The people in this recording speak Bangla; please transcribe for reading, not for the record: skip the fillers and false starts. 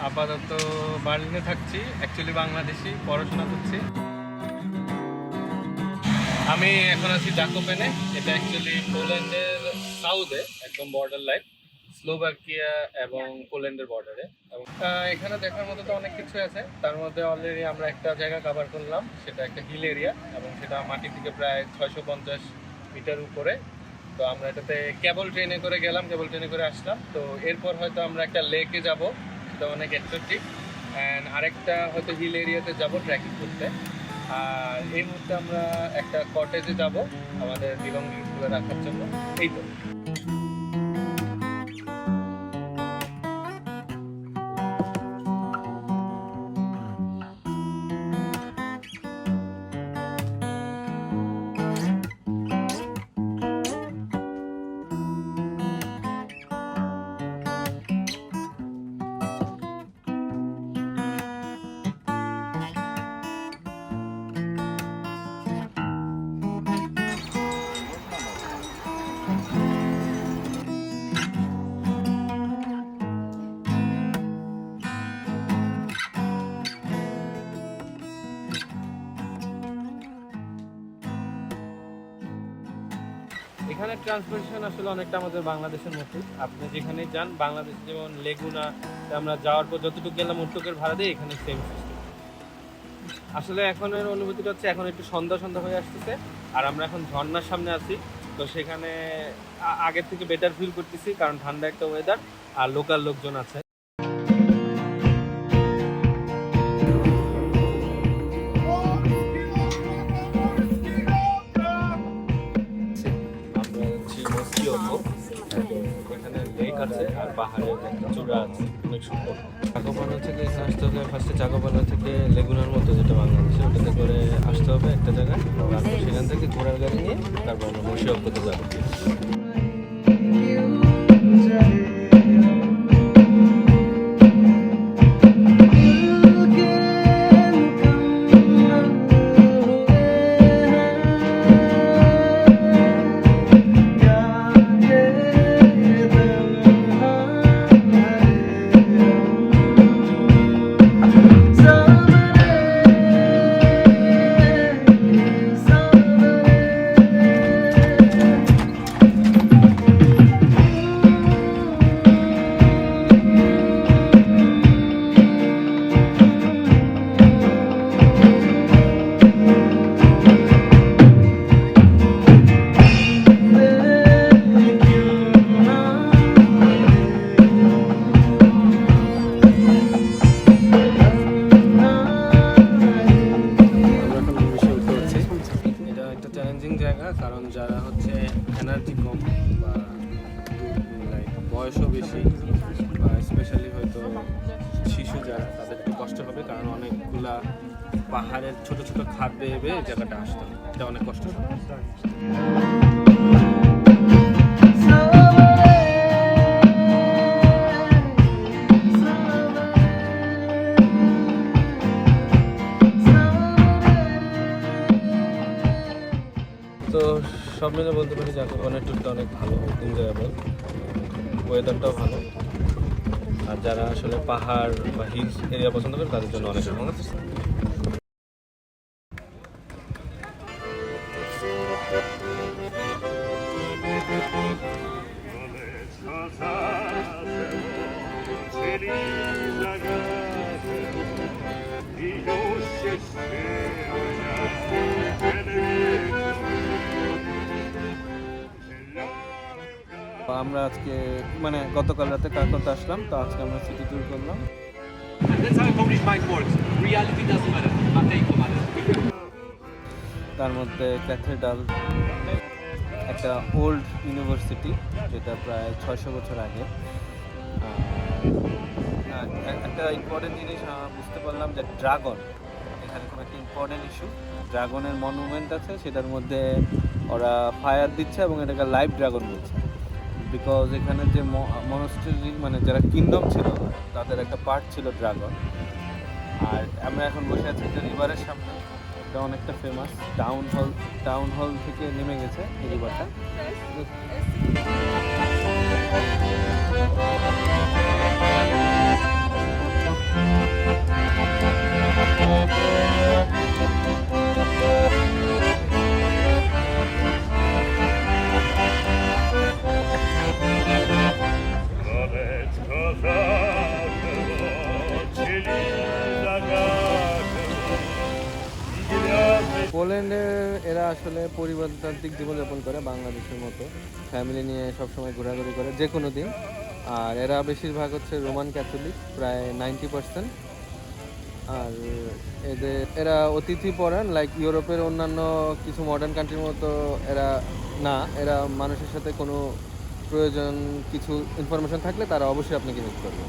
আপাতত বার্লিনে থাকছি, অ্যাকচুয়ালি বাংলাদেশি, পড়াশোনা করছি। আমি এখন আছি জাকোপেনে। এটা অ্যাকচুয়ালি পোল্যান্ডের সাউথে, একদম বর্ডার লাইন, স্লোভাকিয়া এবং পোল্যান্ডের বর্ডারে। এবং এখানে দেখার মতো তো অনেক কিছু আছে। তার মধ্যে অলরেডি আমরা একটা জায়গা কভার করলাম, সেটা একটা হিল এরিয়া, এবং সেটা মাটি থেকে প্রায় 650 মিটার উপরে। তো আমরা এটাতে কেবল ট্রেনে করে গেলাম, কেবল ট্রেনে করে আসলাম। তো এরপর হয়তো আমরা একটা লেকে যাব, সেটা অনেক অ্যাট্রাকটিভ। অ্যান্ড আরেকটা হয়তো হিল এরিয়াতে যাব ট্রেকিং করতে। আর এই মুহূর্তে আমরা একটা কটেজে যাব আমাদের বিলঙ্গিংসগুলো রাখার জন্য। এই তো। এখানে ট্রান্সপোর্টেশন আসলে অনেকটা আমাদের বাংলাদেশের মতো। আপনি যেখানে যান, বাংলাদেশে যেমন লেগুনা আমরা যাওয়ার পর যতটুকু গেলাম ওটুকের ভাড়া দিয়ে, এখানে সেম সিস্টেম। আসলে এখনের অনুভূতিটা হচ্ছে এখন একটু সন্ধ্যা সন্ধ্যা হয়ে আসতেছে, আর আমরা এখন ঝর্ণার সামনে আছি। তো সেখানে আগের থেকে বেটার ফিল করতেছি, কারণ ঠান্ডা একটা ওয়েদার আর লোকাল লোকজন আছে। এখানে লেক আছে আর পাহাড়ের একটা চূড়া আছে, অনেক সুন্দর। জাকোপানা থেকে এখানে আসতে হলে ফার্স্টে জাকোপানা থেকে লেগুনার মতো, যেটা বাংলাদেশে, ওটাতে করে আসতে হবে একটা জায়গায়। তারপর সেখান থেকে ঘোড়ার গাড়ি নিয়ে তারপর আমরা মুর্শিদাবাদে যাবো। কারণ যারা হচ্ছে এনার্জি কম বা লাইক বয়সও বেশি বা স্পেশালি হয়তো শিশু যারা, তাদের একটু কষ্ট হবে, কারণ অনেকগুলা পাহাড়ের ছোট ছোট খাদ বেয়ে বেয়ে জায়গাটা আসতে হবে, এটা অনেক কষ্ট হবে। তো সব মিলে বলতে পারি জাকোপানের ট্যুরটা অনেক ভালো, এনজয়েবল, ওয়েদারটাও ভালো। আর যারা আসলে পাহাড় বা হিলস এরিয়া পছন্দ করে তাদের জন্য অনেক ভালো। আমরা আজকে মানে গতকাল রাতে কাকতে আসলাম, তো আজকে আমরা সিটি ট্যুর করলাম। তার মধ্যে ক্যাথেড্রাল, একটা ওল্ড ইউনিভার্সিটি যেটা প্রায় 600 বছর আগে। একটা ইম্পর্টেন্ট জিনিস বুঝতে পারলাম যে ড্রাগন এখানে খুব একটা ইম্পর্টেন্ট ইস্যু। ড্রাগনের মনুমেন্ট আছে, সেটার মধ্যে ওরা ফায়ার দিচ্ছে এবং এটাকে লাইভ ড্রাগন বলছে, বিকজ এখানে যে মনস্ট্রি মানে যারা কিংডম ছিল তাদের একটা পার্ট ছিল ড্রাগন। আর আমরা এখন বসে আছি একটা রিভারের সামনে, এটা অনেকটা ফেমাস। টাউন হল থেকে নেমে গেছে এই রিভারটা। পোল্যান্ডে এরা আসলে পরিবারতান্ত্রিক জীবনযাপন করে বাংলাদেশের মতো, ফ্যামিলি নিয়ে সবসময় ঘোরাঘুরি করে যে কোনো দিন। আর এরা বেশিরভাগ হচ্ছে রোমান ক্যাথলিক, প্রায় 90%। আর এরা অতিথি পরায়ণ, লাইক ইউরোপের অন্যান্য কিছু মডার্ন কান্ট্রির মতো এরা না। এরা মানুষের সাথে কোনো প্রয়োজন কিছু ইনফরমেশন থাকলে তারা অবশ্যই আপনাকে হেল্প করবে।